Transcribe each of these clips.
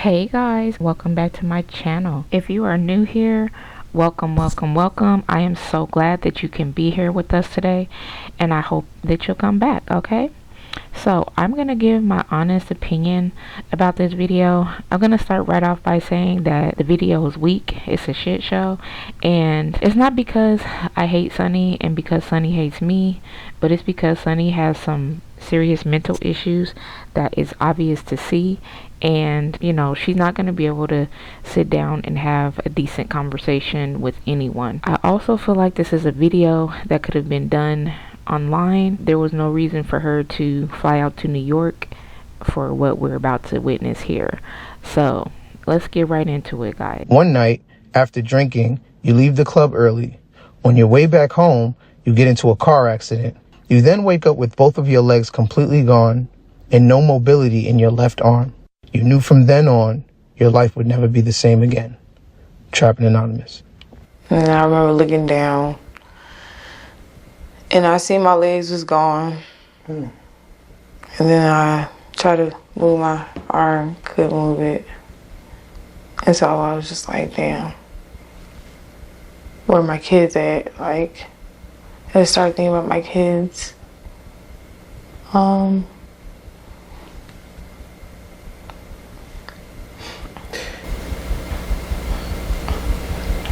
Hey guys, welcome back to my channel. If you are new here, welcome. I am so glad that you can be here with us today, and I hope that you'll come back, okay? So I'm gonna give my honest opinion about this video. I'm gonna start right off by saying that the video is weak. It's a shit show, and it's not because I hate Sunnee and because Sunnee hates me, but it's because Sunnee has some serious mental issues that is obvious to see, and you know, she's not going to be able to sit down and have a decent conversation with anyone. I also feel like this is a video that could have been done online. There was no reason for her to fly out to New York for what we're about to witness here. So let's get right into it, guys. One night after drinking, you leave the club early. On your way back home, you get into a car accident. You then wake up with both of your legs completely gone and no mobility in your left arm. You knew from then on your life would never be the same again. Trapping Anonymous. And I remember looking down and I see my legs was gone. And then I tried to move my arm, couldn't move it. And so I was just like, damn, where my kids at? Like, I started thinking about my kids.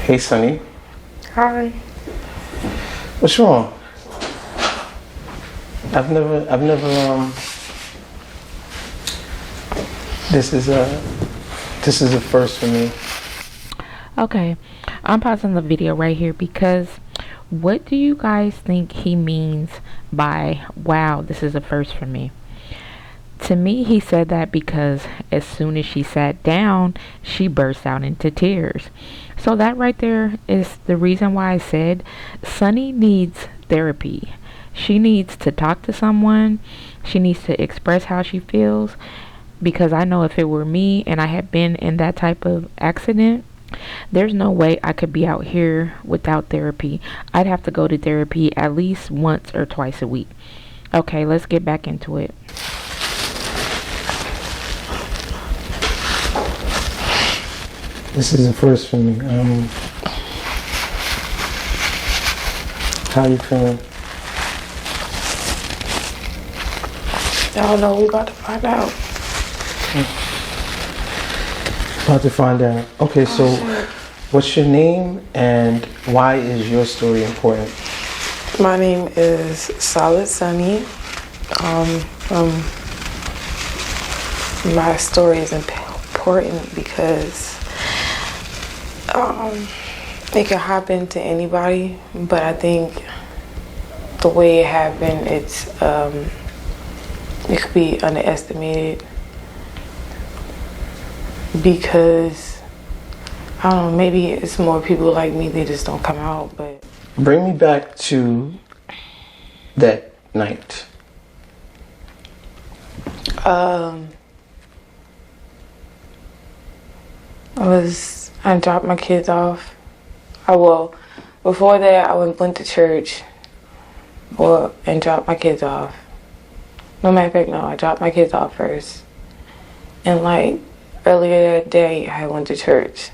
Hey, Sunnee. Hi. What's wrong? I've never, this is a first for me. Okay, I'm pausing the video right here because what do you guys think he means by, wow, this is a first for me? To me, he said that because as soon as she sat down, she burst out into tears. So that right there is the reason why I said Sunnee needs therapy. She needs to talk to someone. She needs to express how she feels, because I know if it were me and I had been in that type of accident, there's no way I could be out here without therapy. I'd have to go to therapy at least once or twice a week. Okay, let's get back into it. This is a first for me. How you feeling? I don't know, we about to find out. About to find out. Okay, so what's your name and why is your story important? My name is Sunnee. My story is important because it can happen to anybody, but I think the way it happened, it could be underestimated because I don't know, maybe it's more people like me, they just don't come out. But Bring me back to that night. I dropped my kids off. Before that, I went to church and dropped my kids off. No matter of fact, no, I dropped my kids off first. And like earlier that day, I went to church.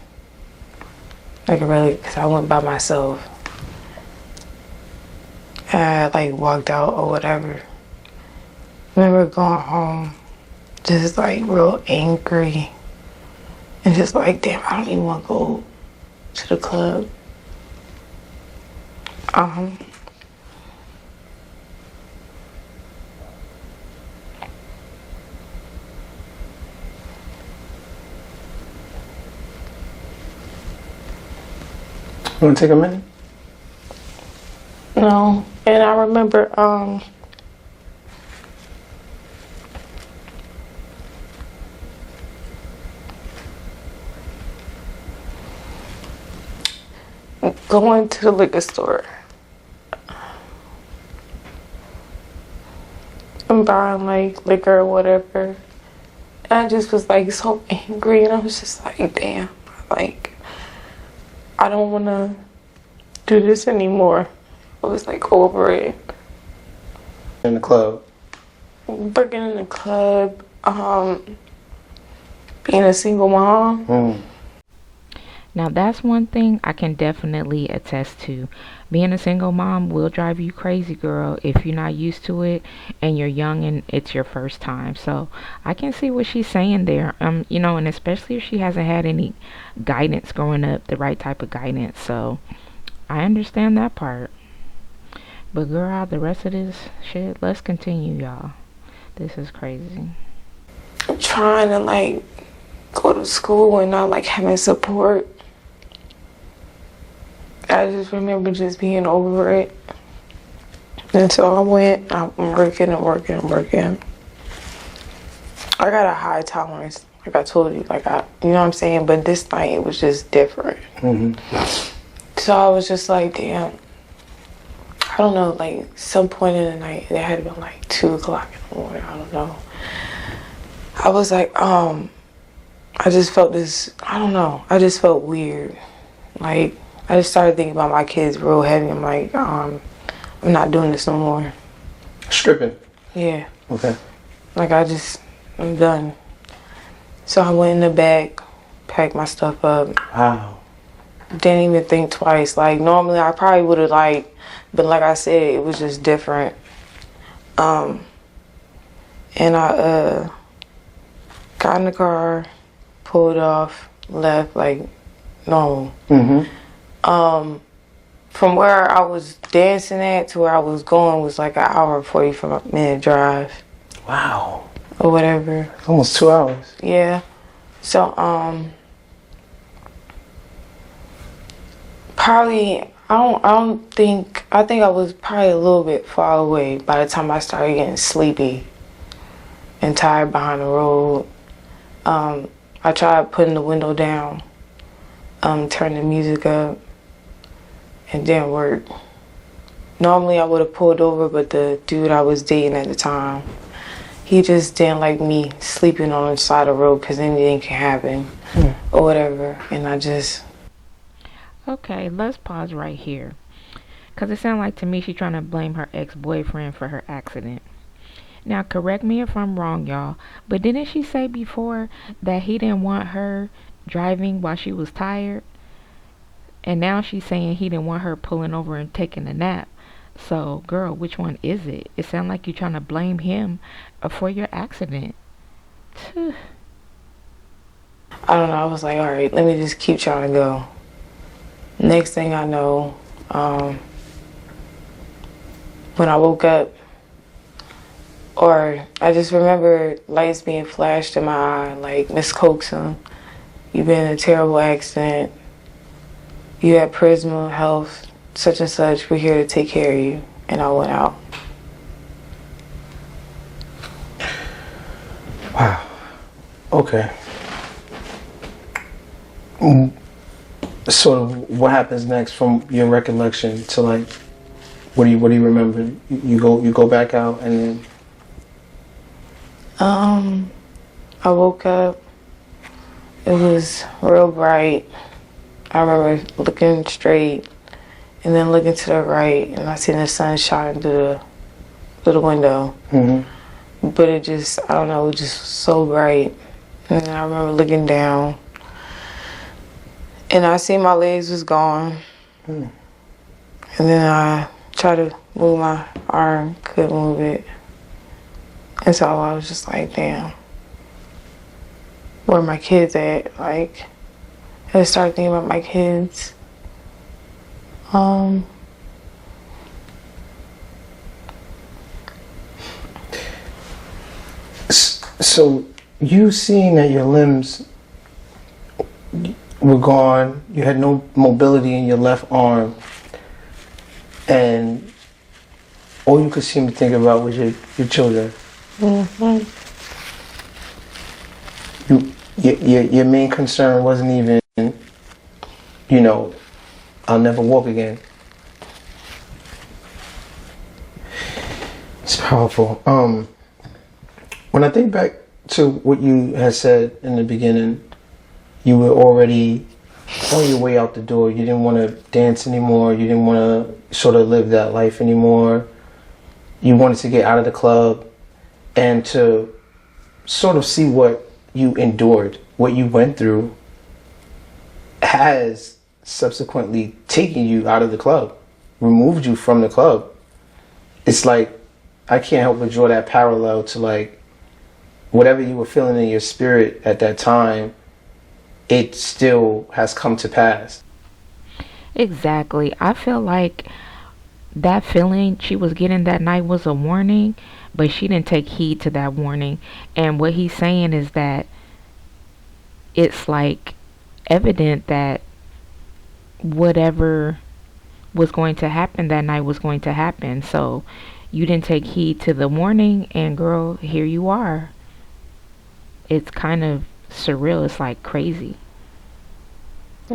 Because I went by myself. And I walked out or whatever. I remember going home, just real angry. And just damn, I don't even want to go to the club. You want to take a minute? No, and I remember going to the liquor store and buying liquor or whatever. And I just was so angry, and I was just damn, I don't want to do this anymore. I was over it. In the club. Working in the club, Being a single mom. Now that's one thing I can definitely attest to. Being a single mom will drive you crazy, girl, if you're not used to it and you're young and it's your first time. So I can see what she's saying there. And especially if she hasn't had any guidance growing up, the right type of guidance. So I understand that part. But girl, the rest of this shit, let's continue, y'all. This is crazy. Trying to go to school and not having support. I just remember just being over it. And so I'm working and working and working. I got a high tolerance, like I told you, you know what I'm saying? But this night, it was just different. So I was just like, damn. I don't know, some point in the night, it had been 2 o'clock in the morning, I don't know. I was like, I just felt this, I don't know, I just felt weird. I just started thinking about my kids real heavy. I'm like, I'm not doing this no more. Stripping? Yeah. Okay. I'm done. So I went in the back, packed my stuff up. Wow. Didn't even think twice. Normally I probably would have but like I said, it was just different. And I got in the car, pulled off, left normal. From where I was dancing at to where I was going was an hour and 45-minute drive. Wow. Or whatever. Almost 2 hours. Yeah. So probably I think I was probably a little bit far away by the time I started getting sleepy and tired behind the road. I tried putting the window down, turning the music up. It didn't work. Normally I would have pulled over, but the dude I was dating at the time, he just didn't like me sleeping on the side of the road because anything can happen or whatever. And I just... Okay, let's pause right here. Because it sounds like to me she's trying to blame her ex-boyfriend for her accident. Now, correct me if I'm wrong, y'all, but didn't she say before that he didn't want her driving while she was tired? And now she's saying he didn't want her pulling over and taking a nap. So, girl, which one is it? It sounds like you're trying to blame him for your accident. I don't know. I was like, all right, let me just keep trying to go. Next thing I know, when I woke up, or I just remember lights being flashed in my eye, like, Miss Coxon, you've been in a terrible accident. You had Prisma Health, such and such, we're here to take care of you. And I went out. Wow. Okay. Sort of what happens next from your recollection to what do you remember? You go back out and then I woke up. It was real bright. I remember looking straight and then looking to the right, and I seen the sun shine through the window. But it just, I don't know, it was just so bright. And then I remember looking down, and I seen my legs was gone. And then I tried to move my arm, couldn't move it. And so I was just like, damn, where are my kids at? I started thinking about my kids. So you seeing that your limbs were gone, you had no mobility in your left arm, and all you could seem to think about was your children. Your main concern wasn't even, I'll never walk again. It's powerful. When I think back to what you had said in the beginning, you were already on your way out the door. You didn't want to dance anymore. You didn't want to sort of live that life anymore. You wanted to get out of the club and to sort of see what you endured, what you went through, has subsequently taken you out of the club, removed you from the club. It's like, I can't help but draw that parallel to like, whatever you were feeling in your spirit at that time, it still has come to pass. Exactly. I feel like that feeling she was getting that night was a warning, but she didn't take heed to that warning. And what he's saying is that it's like evident that whatever was going to happen that night was going to happen. So you didn't take heed to the warning, and girl, here you are. It's kind of surreal. It's like crazy.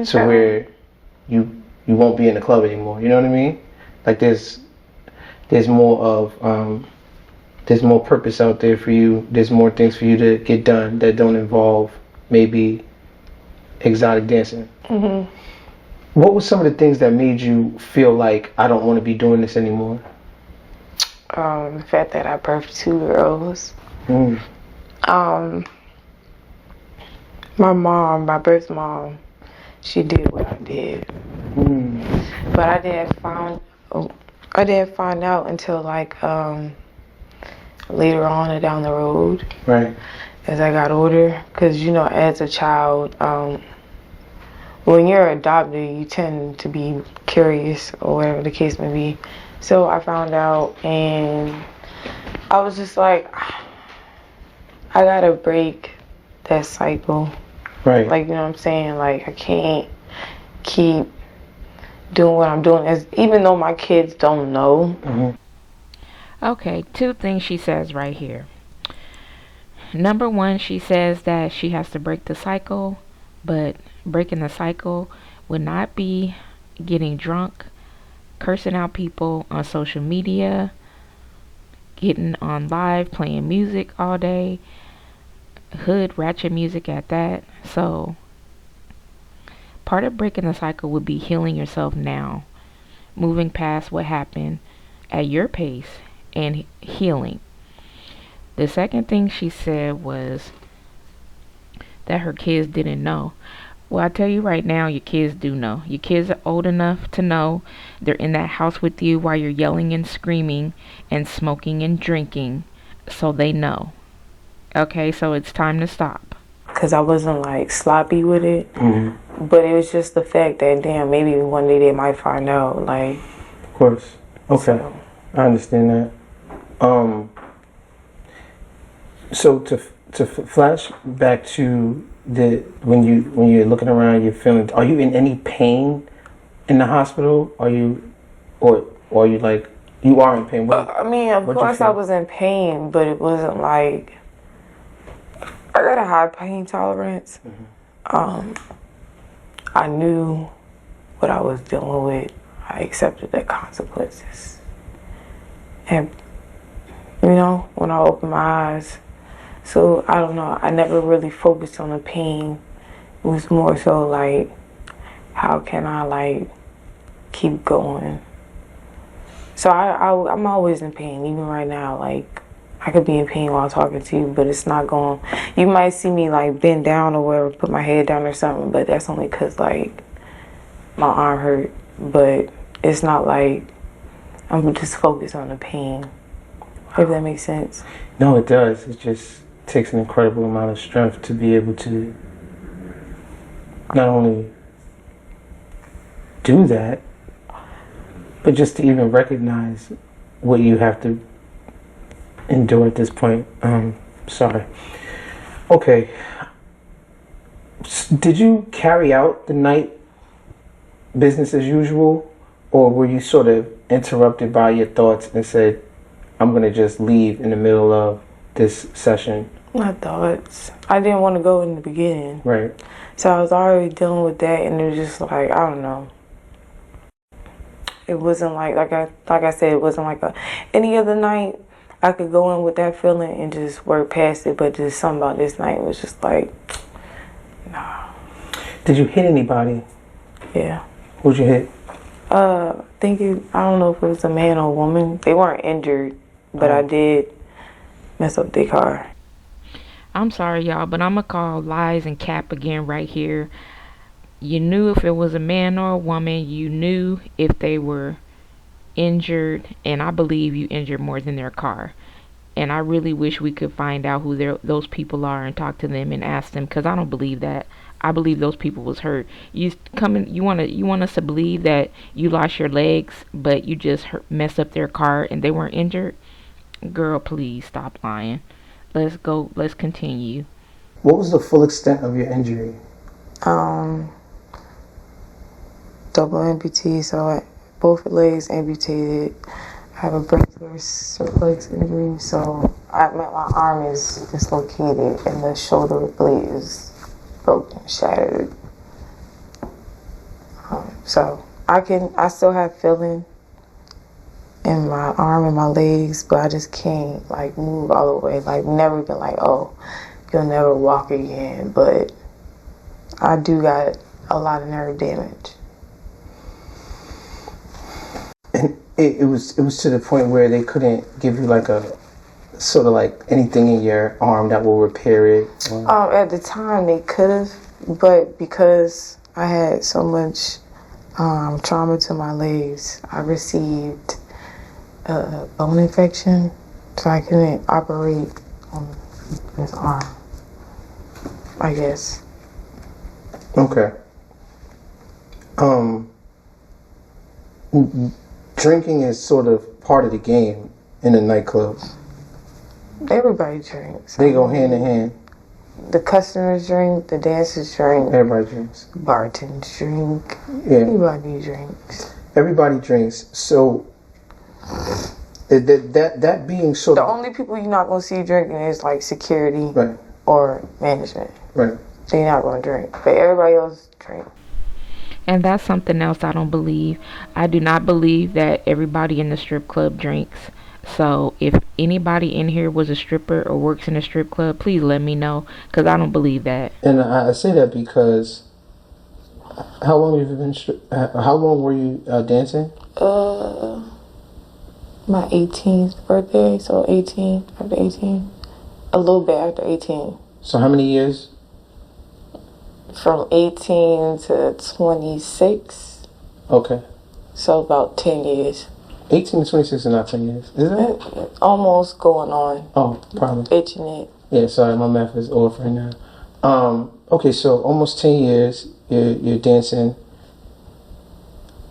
So where you won't be in the club anymore. You know what I mean? Like there's more of there's more purpose out there for you. There's more things for you to get done that don't involve maybe exotic dancing. Mm-hmm. What were some of the things that made you feel like, I don't want to be doing this anymore? The fact that I birthed 2 girls. Mm. My mom, my birth mom, she did what I did. Mm. But I didn't find out until like later on down the road. Right. As I got older, because you know, as a child, when you're adopted, you tend to be curious or whatever the case may be. So I found out, and I was just like, I gotta break that cycle. Right. Like, you know what I'm saying? Like, I can't keep doing what I'm doing, even though my kids don't know. Mm-hmm. Okay, 2 things she says right here. Number 1, she says that she has to break the cycle, but breaking the cycle would not be getting drunk, cursing out people on social media, getting on live, playing music all day, hood ratchet music at that. So part of breaking the cycle would be healing yourself now, moving past what happened at your pace and healing. The second thing she said was that her kids didn't know. Well, I tell you right now, your kids do know. Your kids are old enough to know. They're in that house with you while you're yelling and screaming and smoking and drinking. So they know. Okay, so it's time to stop. Because I wasn't like sloppy with it. Mm-hmm. But it was just the fact that, damn, maybe one day they might find out. Like, Of course. Okay. So. I understand that. So to flash back to when you're looking around, you're feeling. Are you in any pain in the hospital? Are you, or are you like, you are in pain? I mean, of course I was in pain, but it wasn't like, I got a high pain tolerance. Mm-hmm. I knew what I was dealing with. I accepted the consequences. And, you know, when I opened my eyes, so I don't know, I never really focused on the pain. It was more so like, how can I like keep going? So I'm always in pain, even right now. Like, I could be in pain while talking to you, but it's not going. You might see me like bend down or whatever, put my head down or something, but that's only because like my arm hurt. But it's not like I'm just focused on the pain. If that makes sense. No, it does. It just takes an incredible amount of strength to be able to not only do that, but just to even recognize what you have to endure at this point. Sorry. Okay. Did you carry out the night business as usual, or were you sort of interrupted by your thoughts and said, I'm going to just leave in the middle of this session? My thoughts. I didn't want to go in the beginning. Right. So I was already dealing with that, and it was just like, I don't know. It wasn't like I said, it wasn't like any other night. I could go in with that feeling and just work past it, but just something about this night was just like, nah. Did you hit anybody? Yeah. Who'd you hit? I don't know if it was a man or a woman. They weren't injured, but I did mess up their car. I'm sorry, y'all, but I'm gonna call lies and cap again right here. You knew if it was a man or a woman. You knew if they were injured, and I believe you injured more than their car. And I really wish we could find out who those people are and talk to them and ask them, because I don't believe that. I believe those people was hurt. You want us to believe that you lost your legs, but you just messed up their car and they weren't injured. Girl, please stop lying. Let's go. Let's continue. What was the full extent of your injury? Um, double amputee, so both legs amputated. I have a brachial circumflex injury, so my arm is dislocated and the shoulder blade is broken, shattered. So I still have feeling in my arm and my legs, but I just can't like move all the way. Like never been like, oh, you'll never walk again. But I do got a lot of nerve damage. And it was to the point where they couldn't give you like a sort of like anything in your arm that will repair it. At the time they could have, but because I had so much trauma to my legs, I received a bone infection, so I couldn't operate on this arm, I guess. Okay. Drinking is sort of part of the game in a nightclub. Everybody drinks. They go hand in hand. The customers drink, the dancers drink. Everybody drinks. Bartenders drink. Yeah. Everybody drinks. Everybody drinks. So that being sort The of only people you're not gonna see drinking is like security right. or management. Right. They're not gonna drink, but everybody else drink. And that's something else I don't believe. I do not believe that everybody in the strip club drinks. So if anybody in here was a stripper or works in a strip club, please let me know, because I don't believe that. And I say that because how long have you been? How long were you dancing? My 18th birthday, so 18 after 18, a little bit after 18. So how many years? From 18 to 26. Okay. So about 10 years. 18 to 26 is not 10 years, is it? Almost going on. Oh, probably. Itching it. Yeah, sorry, my math is off right now. Okay, so almost 10 years, you're dancing.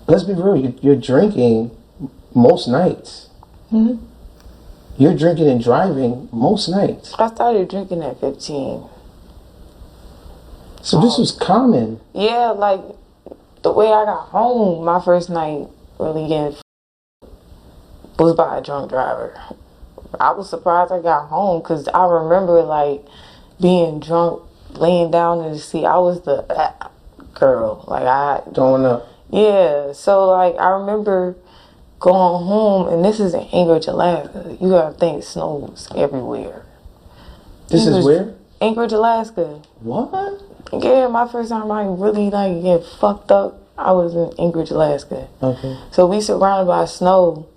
Let's be real, you're drinking most nights. Mm-hmm. You're drinking and driving most nights. I started drinking at 15. So this was common. Yeah, like the way I got home, my first night really getting was by a drunk driver. I was surprised I got home because I remember like being drunk, laying down in the seat. I was the girl. Like Throwing up. Yeah, so like I remember going home, and this is in Anchorage, Alaska. You gotta think snows everywhere. This is where? Anchorage, Alaska. What? Yeah, my first time I really like get fucked up, I was in Anchorage, Alaska. Okay. So we surrounded by snow.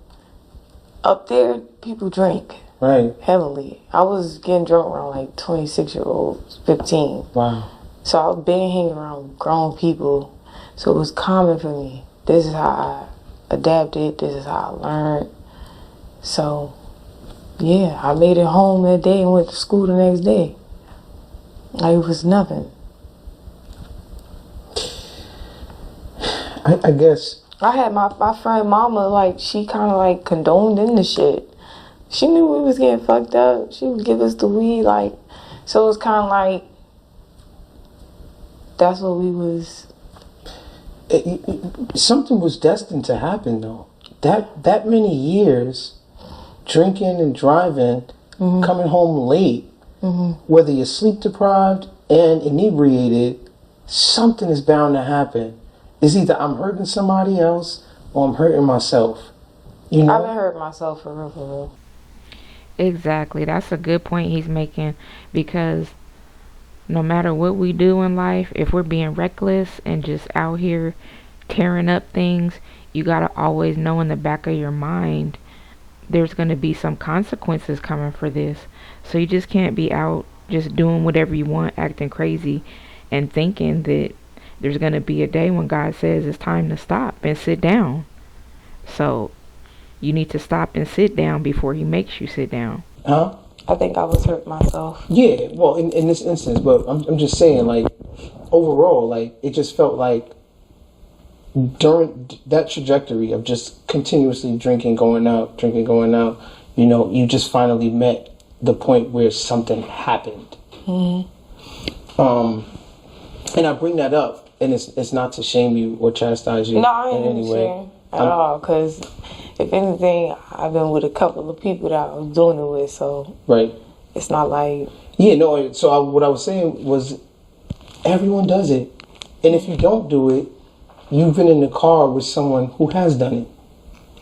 Up there, people drink. Right. Heavily. I was getting drunk around like 26-year-olds, 15. Wow. So I've been hanging around grown people. So it was common for me. This is how I adapted. This is how I learned. So, yeah, I made it home that day and went to school the next day. Like it was nothing. I guess. I had my friend mama, like, she kind of like condoned in the shit. She knew we was getting fucked up. She would give us the weed, like, so it was kind of like, that's what we was. Something was destined to happen, though. That many years, drinking and driving, Mm-hmm. coming home late, Mm-hmm. whether you're sleep deprived and inebriated, something is bound to happen. It's either I'm hurting somebody else or I'm hurting myself. You know? I've been hurting myself for real. Exactly. That's a good point he's making, because no matter what we do in life, if we're being reckless and just out here tearing up things, you gotta always know in the back of your mind there's gonna be some consequences coming for this. So you just can't be out just doing whatever you want, acting crazy, and thinking that there's going to be a day when God says it's time to stop and sit down. So you need to stop and sit down before he makes you sit down. Huh? I think I was hurt myself. Yeah, well, in this instance, but I'm just saying, like, overall, like, it just felt like during that trajectory of just continuously drinking, going out, you know, you just finally met the point where something happened. And I bring that up, and it's not to shame you or chastise you No, I in ain't any way. ashamed at all, because if anything, I've been with a couple of people that I was doing it with, so Right. it's not like... Yeah, no, so what I was saying was everyone does it. And if you don't do it, you've been in the car with someone who has done it.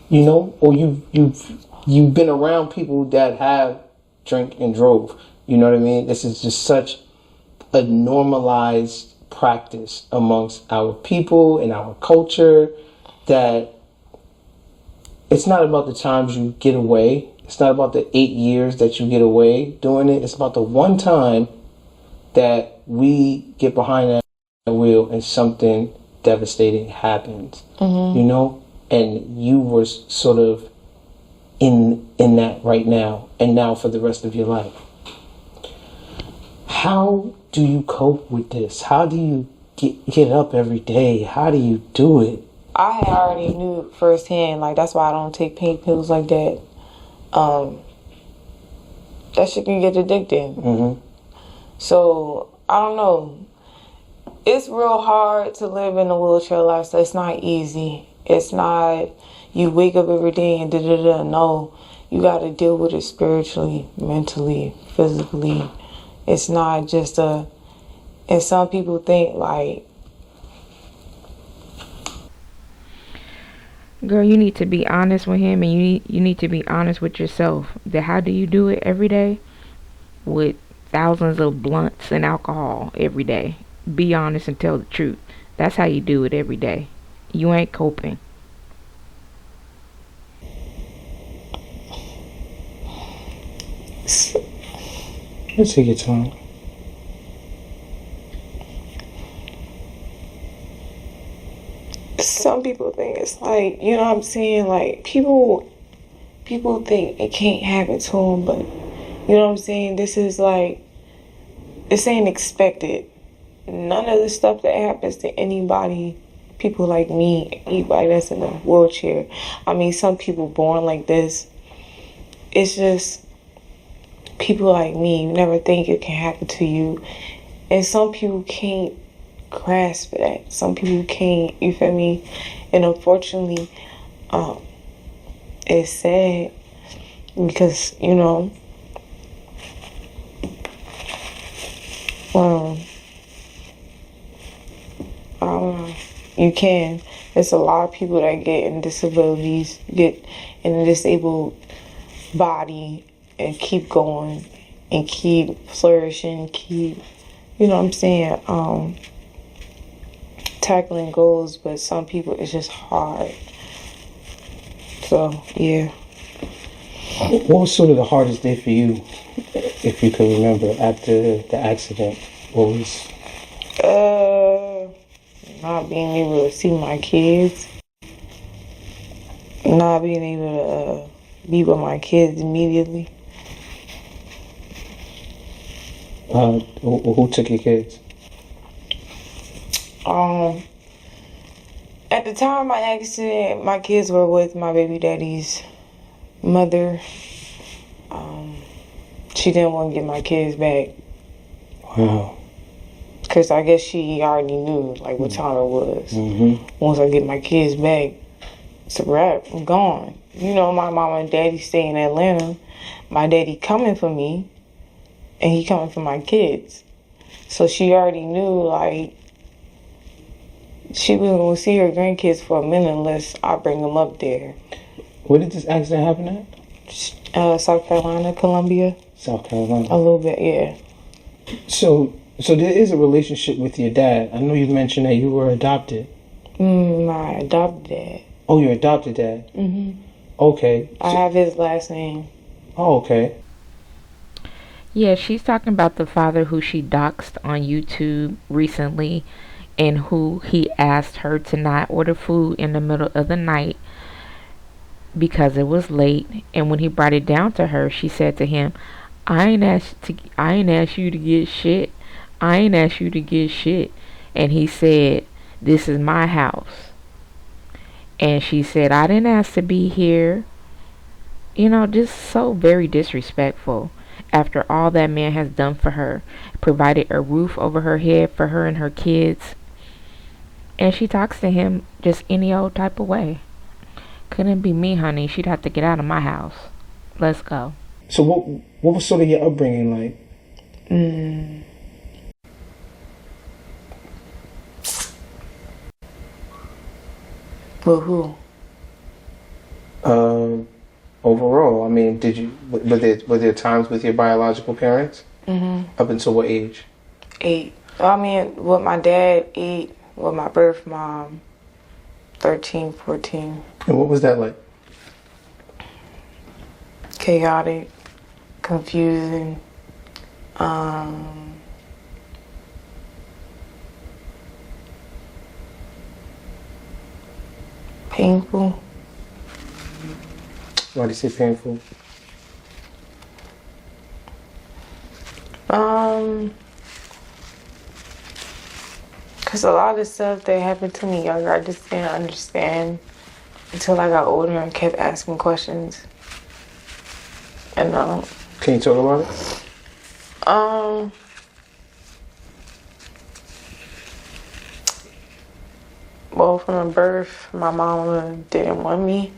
You know? Or you've been around people that have drank and drove. You know what I mean? This is just such a normalized practice amongst our people and our culture that it's not about the times you get away. It's not about the 8 years that you get away doing it. It's about the one time that we get behind that wheel and something devastating happens. You know? And you were sort of in that right now, and now for the rest of your life. How do you cope with this? How do you get up every day? How do you do it? I had already knew firsthand, like, that's why I don't take pain pills like that. That shit can get addicting. So, I don't know. It's real hard to live in a wheelchair lifestyle. It's not easy. It's not, you wake up every day and da-da-da. No, you got to deal with it spiritually, mentally, physically. It's not just and some people think, like, Girl, you need to be honest with him, and you need to be honest with yourself. That how do you do it every day? With thousands of blunts and alcohol every day. Be honest and tell the truth. That's how you do it every day. You ain't coping. Let's take your time. some people think it's like, you know what I'm saying? Like, people think it can't happen to them, but, you know what I'm saying? This is like, this ain't expected. None of the stuff that happens to anybody, people like me, anybody that's in a wheelchair. I mean, some people born like this. It's just people like me, you never think it can happen to you. And some people can't grasp that. Some people can't, you feel me? And unfortunately, it's sad because, you know, I don't know. You can. There's a lot of people that get in disabilities, get in a disabled body and keep going and keep flourishing, keep, you know what I'm saying, tackling goals, but some people it's just hard. So, yeah. What was sort of the hardest day for you, if you could remember, after the accident? What was... Not being able to see my kids. Not being able to be with my kids immediately. Who took your kids? At the time of my accident, my kids were with my baby daddy's mother. She didn't want to get my kids back. Wow. Because I guess she already knew, like, what time it was. Mm-hmm. Once I get my kids back, it's a wrap. I'm gone. You know, my mama and daddy stay in Atlanta. My daddy coming for me, and he coming for my kids. So she already knew, like, she wasn't going to see her grandkids for a minute unless I bring them up there. Where did this accident happen at? South Carolina, Columbia. South Carolina. A little bit, yeah. So there is a relationship with your dad. I know you mentioned that you were adopted. My adopted dad. Oh, your adopted dad? Mm-hmm. Okay. I have his last name. Oh, okay. Yeah, she's talking about the father who she doxed on YouTube recently and who he asked her to not order food in the middle of the night because it was late. And when he brought it down to her, she said to him, I ain't asked you to get shit. I ain't asked you to get shit." And he said, "This is my house." And she said, "I didn't ask to be here." You know, just so very disrespectful. After all that man has done for her, provided a roof over her head for her and her kids, and she talks to him just any old type of way. Couldn't be me, honey. She'd have to get out of my house. Let's go. So what was sort of your upbringing like? Well, who? Overall, I mean, were there times with your biological parents? Up until what age? 8. I mean, with my dad, 8. With my birth mom, 13, 14. And what was that like? Chaotic, confusing, painful. Why do you say painful? Cause a lot of stuff that happened to me younger, I just didn't understand until I got older and kept asking questions. And Can you talk about it? Well, from birth, my mama didn't want me.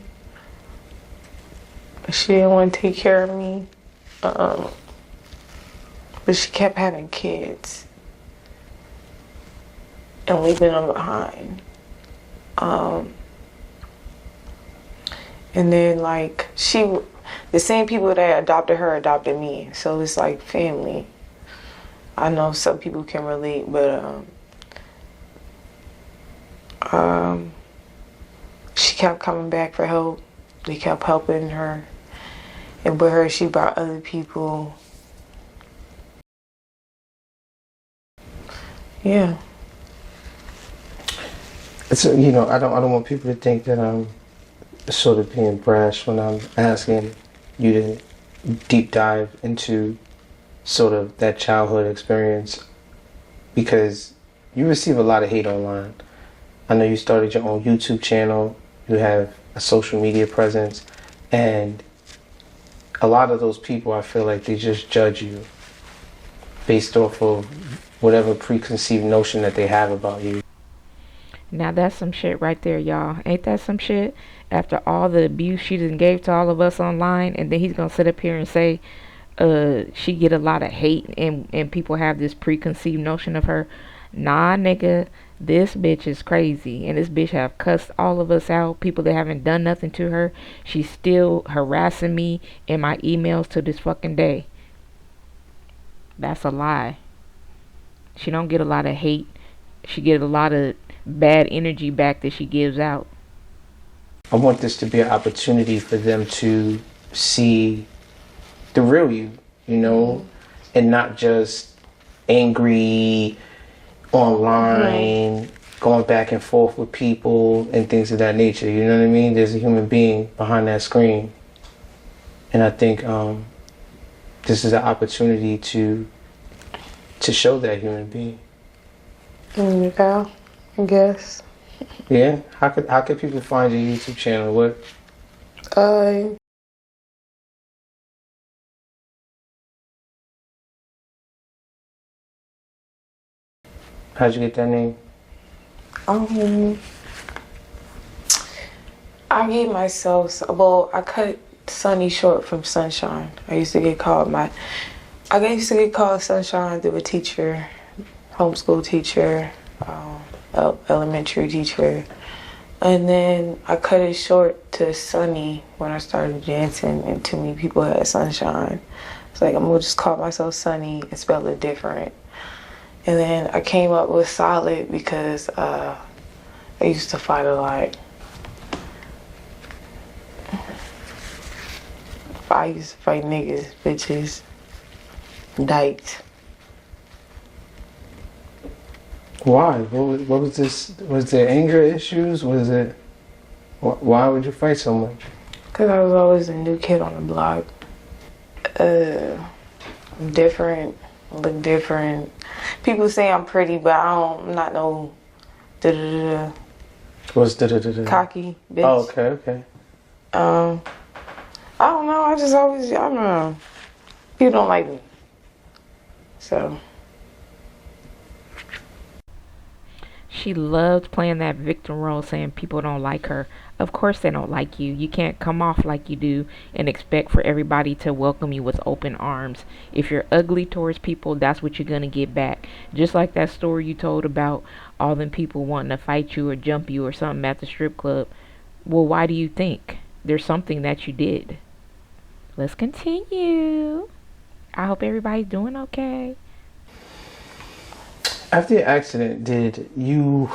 She didn't want to take care of me. But she kept having kids and leaving them behind. And then, like, the same people that adopted her adopted me. So it's like family. I know some people can relate, but she kept coming back for help. They kept helping her. And with her, she brought other people. Yeah. So, you know, I don't want people to think that I'm sort of being brash when I'm asking you to deep dive into sort of that childhood experience, because you receive a lot of hate online. I know you started your own YouTube channel, you have a social media presence, and a lot of those people, I feel like they just judge you based off of whatever preconceived notion that they have about you. Now that's some shit right there, y'all. Ain't that some shit? After all the abuse she done gave to all of us online, and then he's gonna sit up here and say she get a lot of hate and people have this preconceived notion of her. Nah, nigga, this bitch is crazy, and this bitch have cussed all of us out, people that haven't done nothing to her. She's still harassing me in my emails to this fucking day. That's a lie. She don't get a lot of hate. She get a lot of bad energy back that she gives out. I want this to be an opportunity for them to see the real you, you know, and not just angry online, going back and forth with people and things of that nature. You know what I mean? There's a human being behind that screen. And I think this is an opportunity to show that human being. Yeah, I guess. Yeah? How could people find your YouTube channel? What? How'd you get that name? I gave myself, well, I cut Sunnee short from Sunshine. I used to get called Sunshine through a teacher, homeschool teacher, elementary teacher. And then I cut it short to Sunnee when I started dancing, and too many people had Sunshine. It's like, I'm gonna just call myself Sunnee and spell it different. And then I came up with Solid because I used to fight a lot. I used to fight niggas, bitches, dyked. Why? What was this? Was there anger issues? Was it? Why would you fight so much? Because I was always a new kid on the block. Different, look different. People say I'm pretty, but I'm not no da-da-da-da. What's da-da-da-da? Cocky bitch. Oh, okay. I don't know. I don't know. People don't like me. So. She loved playing that victim role, saying people don't like her. Of course they don't like you. You can't come off like you do and expect for everybody to welcome you with open arms. If you're ugly towards people, that's what you're going to get back. Just like that story you told about all them people wanting to fight you or jump you or something at the strip club. Well, why do you think? There's something that you did. Let's continue. I hope everybody's doing okay. After your accident, did you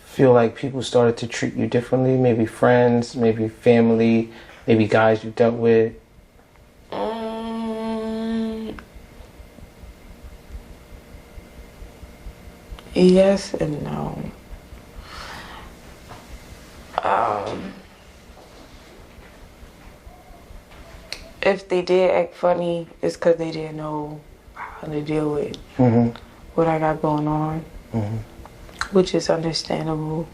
feel like people started to treat you differently? Maybe friends, maybe family, maybe guys you dealt with? Yes and no. If they did act funny, it's because they didn't know how to deal with what I got going on, which is understandable.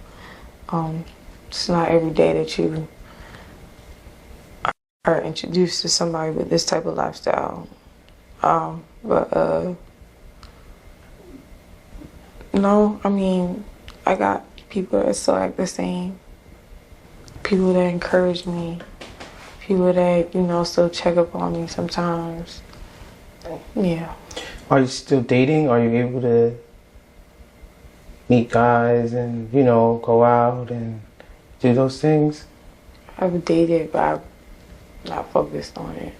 It's not every day that you are introduced to somebody with this type of lifestyle. No, I mean, I got people that still act the same. People that encourage me. People that, still check up on me sometimes. Yeah. Are you still dating? Are you able to meet guys and, go out and do those things? I've dated, but I'm not focused on it.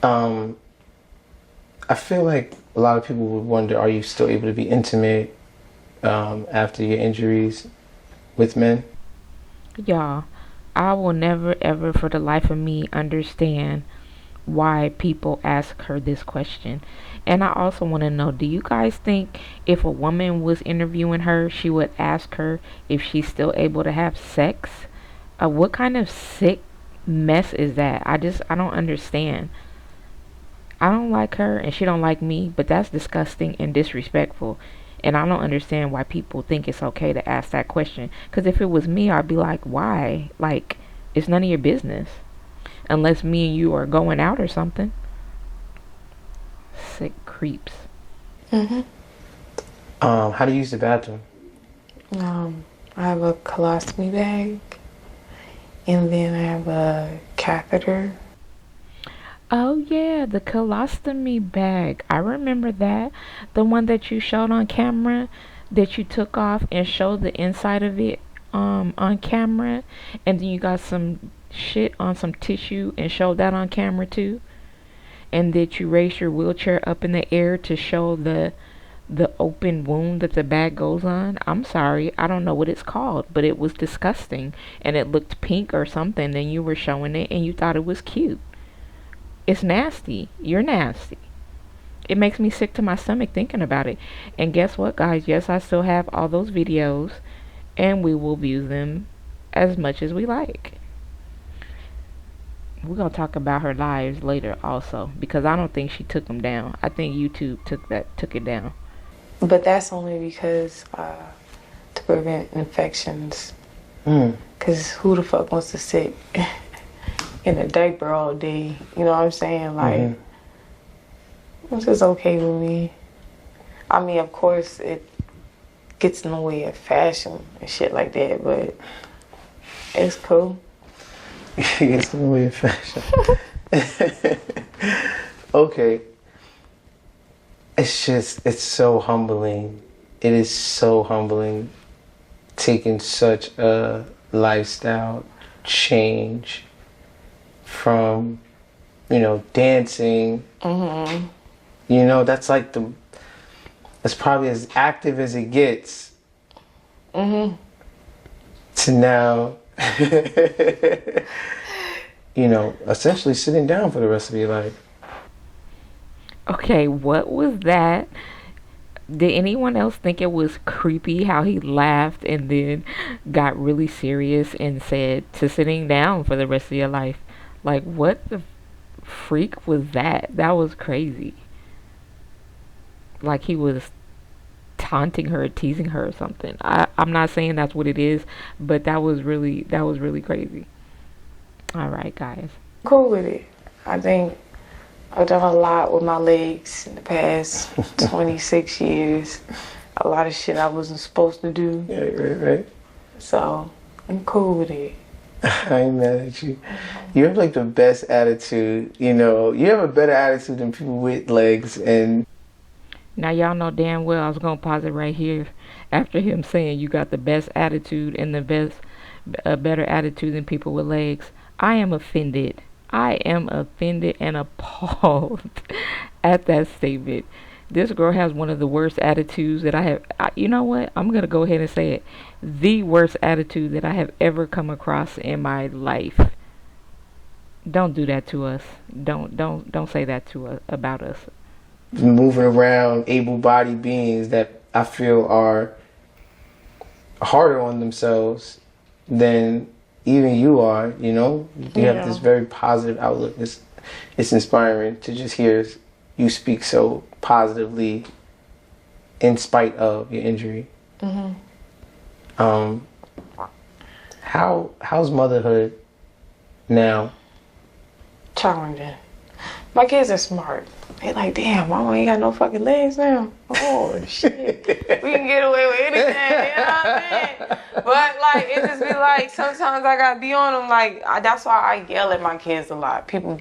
I feel like a lot of people would wonder, are you still able to be intimate after your injuries with men? Y'all, I will never ever for the life of me understand why people ask her this question. And I also want to know, do you guys think if a woman was interviewing her, she would ask her if she's still able to have sex? What kind of sick mess is that? I don't understand. I don't like her and she don't like me, but that's disgusting and disrespectful. And I don't understand why people think it's okay to ask that question. Because if it was me, I'd be like, why? Like, it's none of your business. Unless me and you are going out or something. Sick creeps. How do you use the bathroom? I have a colostomy bag. And then I have a catheter. Oh yeah, the colostomy bag. I remember that. The one that you showed on camera, that you took off and showed the inside of it on camera, and then you got some shit on some tissue and showed that on camera too. And that you raised your wheelchair up in the air to show the open wound that the bag goes on. I'm sorry, I don't know what it's called, but it was disgusting and it looked pink or something, and you were showing it and you thought it was cute. It's nasty. You're nasty. It makes me sick to my stomach thinking about it. And guess what, guys? Yes, I still have all those videos, and we will view them as much as we like. We're going to talk about her lives later also, because I don't think she took them down. I think YouTube took it down. But that's only because to prevent infections. Because who the fuck wants to sit in a diaper all day? You know what I'm saying? Like, it's just okay with me. I mean, of course, it gets in the way of fashion and shit like that, but it's cool. It gets in the way of fashion. Okay. It's so humbling. It is so humbling taking such a lifestyle change from, dancing. That's like that's probably as active as it gets. To now, essentially sitting down for the rest of your life. Okay, what was that? Did anyone else think it was creepy how he laughed and then got really serious and said to sitting down for the rest of your life? Like, what the freak was that? That was crazy. Like he was taunting her, teasing her or something. I'm not saying that's what it is, but that was really crazy. All right, guys. Cool with it. I think I've done a lot with my legs in the past 26 years. A lot of shit I wasn't supposed to do. Yeah, right. So I'm cool with it. I ain't mad at you. You have like the best attitude. You know, you have a better attitude than people with legs. And Now y'all know damn well I was gonna pause it right here after him saying you got the best attitude and the best a better attitude than people with legs. I am offended. I am offended and appalled at that statement. This girl has one of the worst attitudes that I have. You know what? I'm gonna go ahead and say it. The worst attitude that I have ever come across in my life. Don't do that to us. Don't say that to us about us. moving around, able-bodied beings that I feel are harder on themselves than even you are. You know, you have this very positive outlook. It's inspiring to just hear you speak so positively in spite of your injury. How's motherhood now? Challenging. My kids are smart. They like, damn, mama ain't got no fucking legs now. Oh shit. We can get away with anything, you know what I'm saying? But like it just be like sometimes I gotta be on them. Like that's why I yell at my kids a lot. People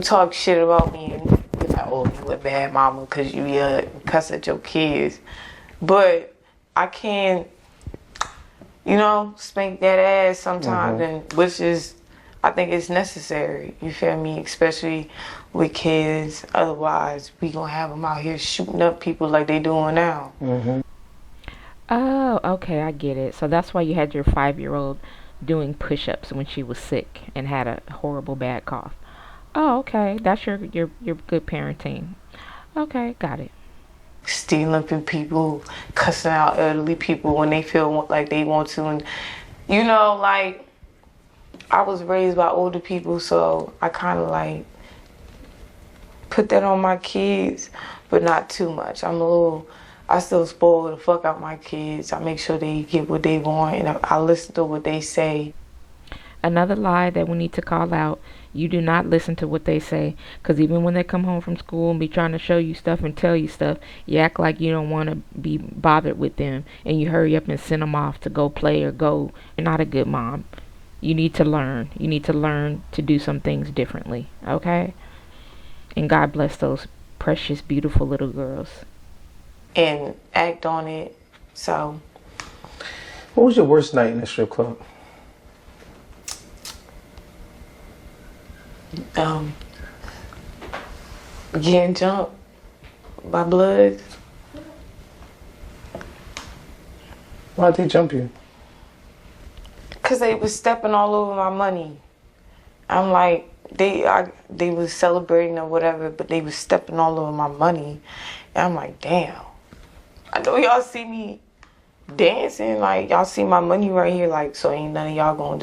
talk shit about me and be like, oh, you a bad mama because you yell and cuss at your kids. But I can, spank that ass sometimes, and which is, I think it's necessary. You feel me? Especially with kids. Otherwise, we gonna have them out here shooting up people like they doing now. Oh, okay, I get it. So that's why you had your 5-year-old doing push-ups when she was sick and had a horrible bad cough. Oh, okay. That's your good parenting. Okay, got it. Stealing from people, cussing out elderly people when they feel like they want to, and like I was raised by older people, so I kind of like put that on my kids, but not too much. I still spoil the fuck out my kids. I make sure they get what they want, and I listen to what they say. Another lie that we need to call out: you do not listen to what they say, because even when they come home from school and be trying to show you stuff and tell you stuff, you act like you don't want to be bothered with them, and you hurry up and send them off to go play or go. You're not a good mom. You need to learn. You need to learn to do some things differently, okay? And God bless those precious, beautiful little girls. And act on it. So. What was your worst night in the strip club? Getting jumped by blood. Why'd they jump you? Cause they was stepping all over my money. I'm like, they was celebrating or whatever, but they was stepping all over my money. And I'm like, damn. I know y'all see me dancing, like y'all see my money right here, like, so ain't none of y'all y'all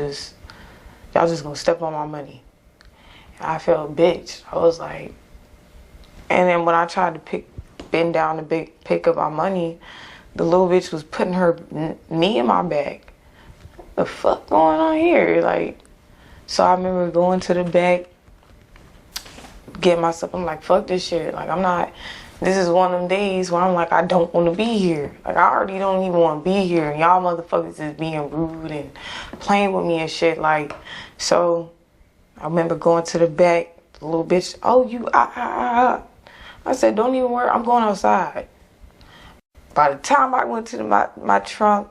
just gonna step on my money. And I felt bitch. I was like, and then when I tried to bend down to pick up my money, the little bitch was putting her knee in my back. The fuck going on here? Like, so I remember going to the back, getting myself, I'm like, fuck this shit. Like, this is one of them days where I'm like, I don't want to be here. Like, I already don't even want to be here. And y'all motherfuckers is being rude and playing with me and shit. Like, so I remember going to the back, the little bitch, oh, you, I said, don't even worry, I'm going outside. By the time I went to my trunk,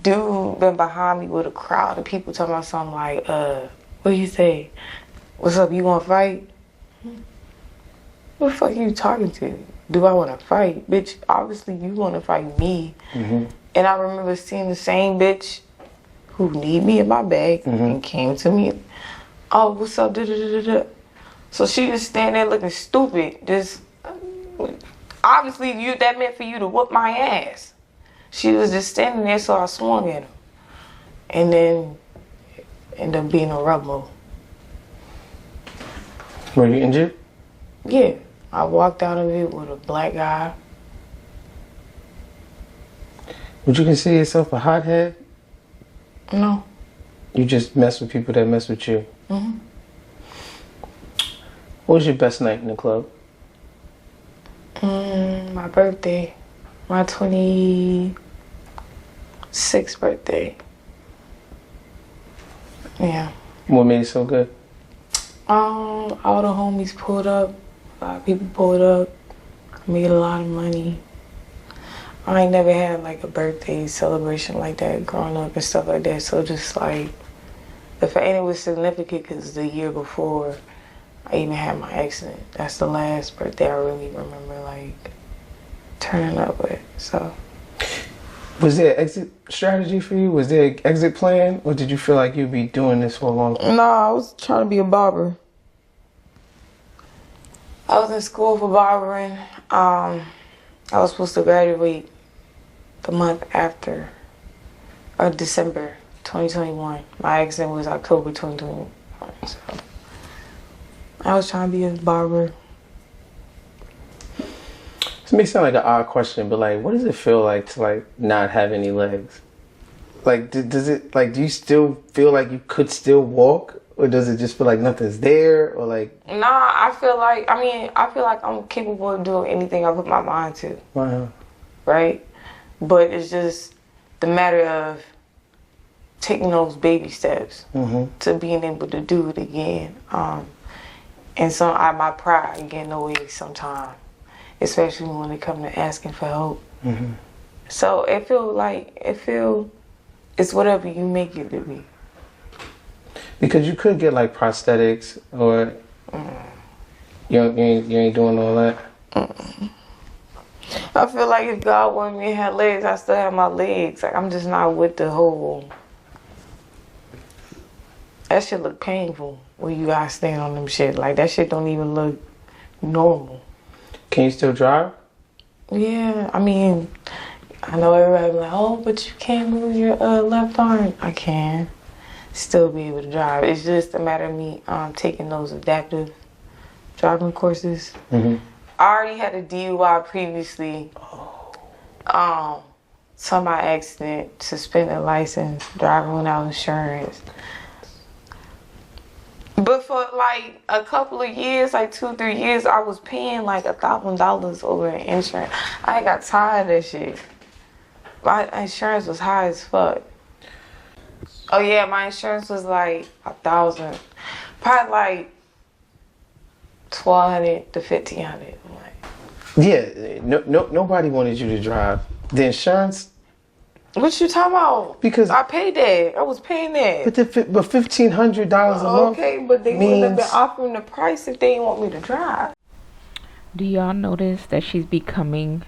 dude been behind me with a crowd of people talking about something like, what do you say? What's up, you want to fight? Who the fuck are you talking to? Do I want to fight? Bitch, obviously you want to fight me. And I remember seeing the same bitch who need me in my bag and came to me. Oh, what's up? Da-da-da-da-da. So she just standing there looking stupid. Just obviously that meant for you to whoop my ass. She was just standing there, so I swung at her. And then ended up being a rebel. Were you injured? Yeah. I walked out of it with a black eye. Would you consider yourself a hothead? No. You just mess with people that mess with you? Mm-hmm. What was your best night in the club? My birthday. My 26th birthday. Yeah. What made it so good? All the homies pulled up. A lot of people pulled up. I made a lot of money. I ain't never had like a birthday celebration like that growing up and stuff like that. So just like, and it was significant because the year before I even had my accident. That's the last birthday I really remember like turning up with. So. Was there an exit strategy for you? Was there an exit plan? Or did you feel like you'd be doing this for a long time? No, I was trying to be a barber. I was in school for barbering. I was supposed to graduate the month after, or December 2021. My accident was October 2021. So I was trying to be a barber. This may sound like an odd question, but like, what does it feel like to like not have any legs? Like, does it like? Do you still feel like you could still walk, or does it just feel like nothing's there, or like? Nah, I feel like I'm capable of doing anything I put my mind to. Wow. Right, but it's just the matter of taking those baby steps to being able to do it again. And so my pride get in the way sometimes. Especially when it comes to asking for help. So it's whatever you make it to be. Because you could get like prosthetics, or you ain't doing all that. I feel like if God wanted me to have legs, I still have my legs. Like I'm just not with the whole. That shit look painful when you guys stand on them shit. Like that shit don't even look normal. Can you still drive? Yeah, I mean, I know everybody be like, oh, but you can't move your left arm. I can still be able to drive. It's just a matter of me taking those adaptive driving courses. I already had a DUI previously. So my accident, suspended license, driving without insurance. But for like a couple of years, like 2-3 years, I was paying like $1,000 over in insurance. I got tired of that shit. My insurance was high as fuck. Oh yeah, my insurance was like $1,000, probably like $1,200 to $1,500. Yeah, nobody wanted you to drive. The insurance. What you talking about? Because I paid that. I was paying that. But $1,500 a month. Okay, but they wouldn't have been offering the price if they didn't want me to drive. Do y'all notice that she's becoming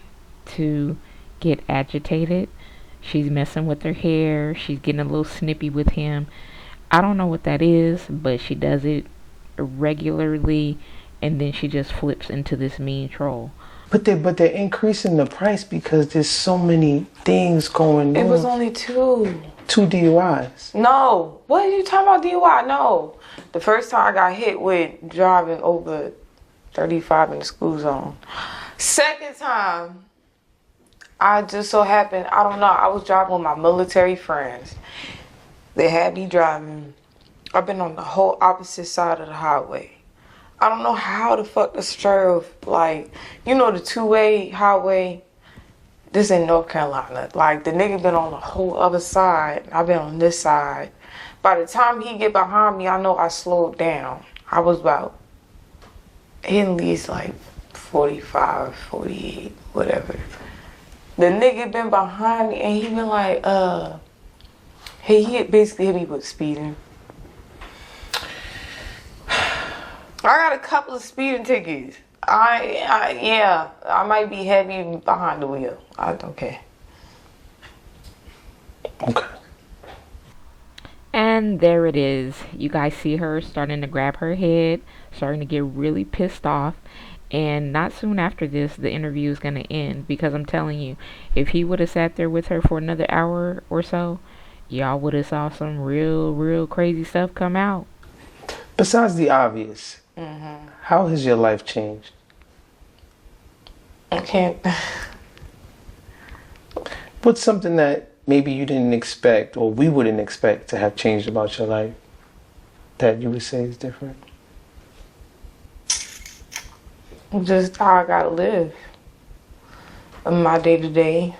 to get agitated? She's messing with her hair. She's getting a little snippy with him. I don't know what that is, but she does it regularly, and then she just flips into this mean troll. But they're increasing the price because there's so many things going on. It was only 2. 2 DUIs. No. What are you talking about DUI? No. The first time I got hit with driving over 35 in the school zone. Second time, I just so happened, I don't know, I was driving with my military friends. They had me driving. I've been on the whole opposite side of the highway. I don't know how the fuck the swerve, like, you know the 2-way highway? This in North Carolina. Like, the nigga been on the whole other side. I've been on this side. By the time he get behind me, I know I slowed down. I was about, at least like 45, 48, whatever. The nigga been behind me and he been like, he basically hit me with speeding. I got a couple of speeding tickets. I might be heavy behind the wheel. Okay. And there it is. You guys see her starting to grab her head, starting to get really pissed off. And not soon after this, the interview is going to end, because I'm telling you, if he would have sat there with her for another hour or so, y'all would have saw some real crazy stuff come out. Besides the obvious, how has your life changed? I can't. What's something that maybe you didn't expect, or we wouldn't expect to have changed about your life, that you would say is different? Just how I gotta live. My day to day.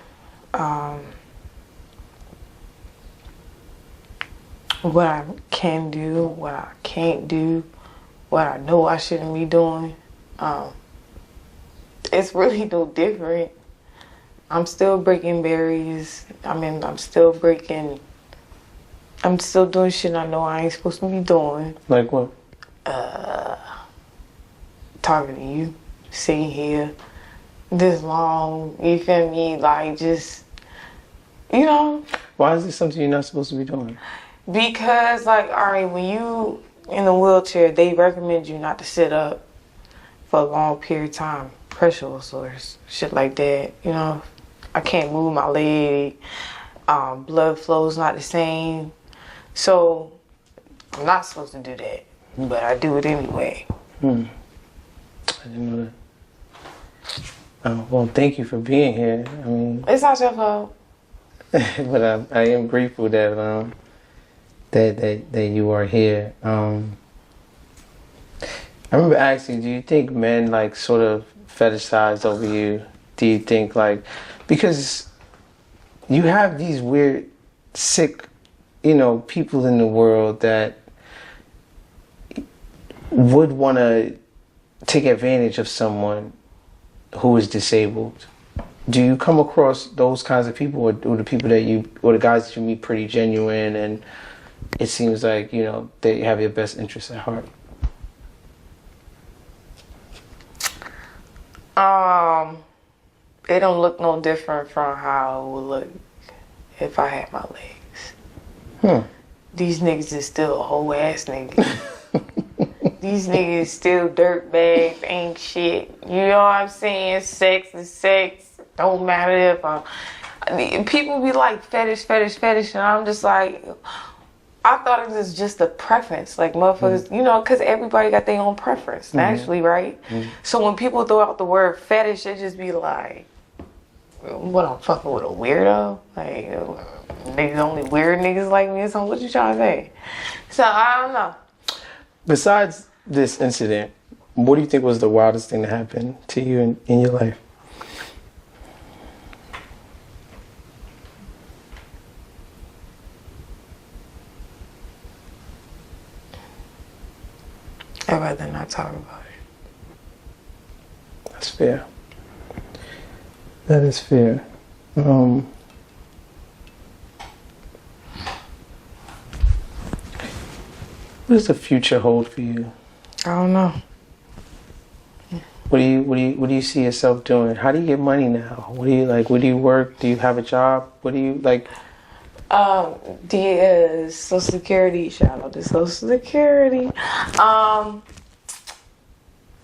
What I can do, what I can't do, what I know I shouldn't be doing. It's really no different. I'm still breaking barriers. I'm still doing shit I know I ain't supposed to be doing. Like what? Talking to you, sitting here this long, you feel me? Like, just, you know. Why is this something you're not supposed to be doing? Because, like, alright, when you in a wheelchair, they recommend you not to sit up for a long period of time. Pressure ulcers, shit like that, you know. I can't move my leg. Blood flow's not the same. So, I'm not supposed to do that. But I do it anyway. I didn't know that. Well, thank you for being here. I mean, It's not your fault. but I am grateful that that you are here. I remember asking, do you think men like sort of fetishize over you? Do you think like, because you have these weird, sick, people in the world that would want to take advantage of someone who is disabled. Do you come across those kinds of people, or the people or the guys that you meet pretty genuine, and it seems like, they have your best interests at heart? It don't look no different from how it would look if I had my legs. These niggas is still whole ass niggas. These niggas still dirt bags, ain't shit. You know what I'm saying? Sex is sex. Don't matter if people be like fetish, and I'm just like, I thought it was just a preference. Like, motherfuckers, because everybody got their own preference, naturally, right? So when people throw out the word fetish, it just be like, what, I'm fucking with a weirdo? Like, niggas only weird niggas like me or something? What you trying to say? So, I don't know. Besides this incident, what do you think was the wildest thing that happened to you in your life? I'd rather not talk about it. That's fair. That is fair. What does the future hold for you? I don't know. What do you see yourself doing? How do you get money now? What do you like? Where do you work? Do you have a job? What do you like? The Social Security, shout out to Social Security.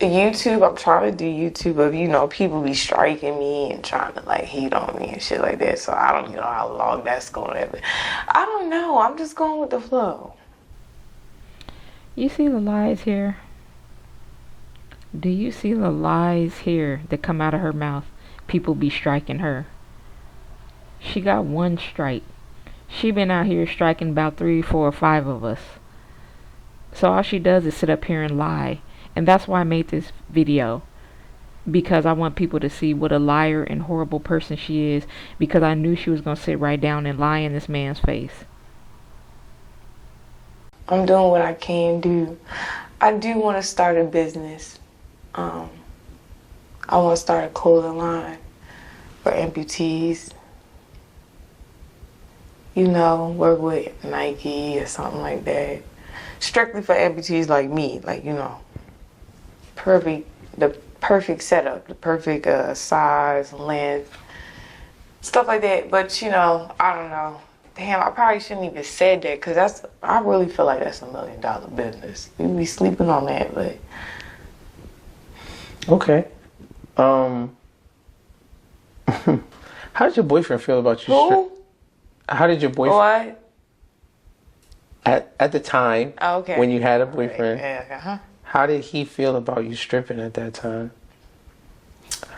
YouTube, I'm trying to do YouTube, but people be striking me and trying to like heat on me and shit like that. So I don't know how long that's going to. I don't know. I'm just going with the flow. You see the lies here? Do you see the lies here that come out of her mouth? People be striking her. She got one strike. She been out here striking about 3, 4, or 5 of us. So all she does is sit up here and lie. And that's why I made this video. Because I want people to see what a liar and horrible person she is. Because I knew she was going to sit right down and lie in this man's face. I'm doing what I can do. I do want to start a business. I want to start a clothing line for amputees. Work with Nike or something like that. Strictly for amputees like me, the perfect setup, the perfect size, length, stuff like that. But I don't know. Damn, I probably shouldn't even said that because I really feel like that's $1 million business. We be sleeping on that, but. Okay. How did your boyfriend feel about you? Who? How did your boyfriend? What? At the time, Okay. when you had a boyfriend, Yeah, how did he feel about you stripping at that time?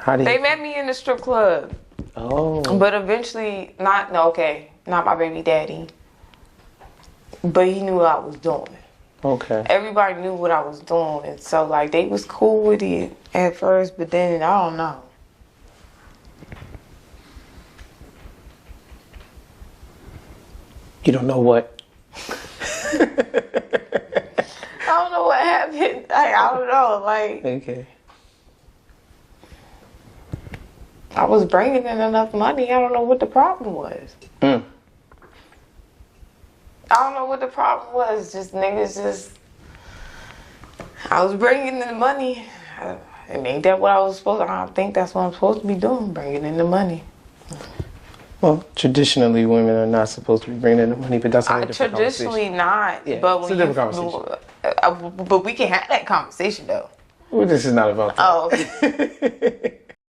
They met me in the strip club. Oh. But eventually, not my baby daddy. But he knew what I was doing. Okay. Everybody knew what I was doing. And so, like, they was cool with it at first, but then, I don't know. You don't know what? I don't know what happened. I don't know. Like, Okay. I was bringing in enough money. I don't know what the problem was. I don't know what the problem was. Just niggas I was bringing in the money. And ain't that what I was supposed to? I don't think that's what I'm supposed to be doing, bringing in the money. Well, traditionally, women are not supposed to be bringing in the money, but that's a different traditionally not. Yeah, but it's when a different conversation. But we can have that conversation though. Well, this is not about that. Oh, okay.